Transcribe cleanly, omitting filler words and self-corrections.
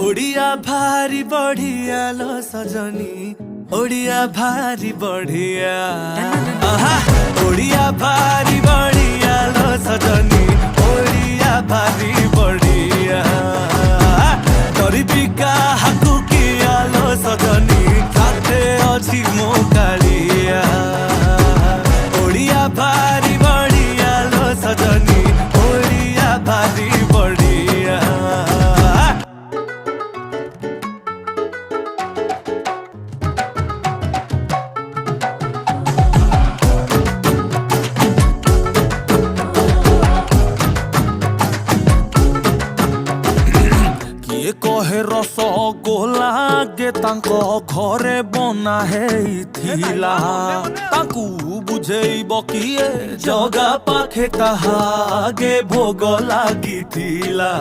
ओडिया भारी बढ़िया लो सजनी ओडिया भारी बढ़िया आहा ओडिया भारी बढ़िया लो सजनी ओडिया भारी बढ़िया तोरी का हाकु किया लो सजनी खाते अछि मो कालिया ओडिया भारी बढ़िया लो सजनी ओडिया भारी बढ़िया किए कहे रस गोला गे तांको घरे बना हेइथिला तांकु बुझेइब किए जगा पाखे ताहा गे भोग लागिथिला।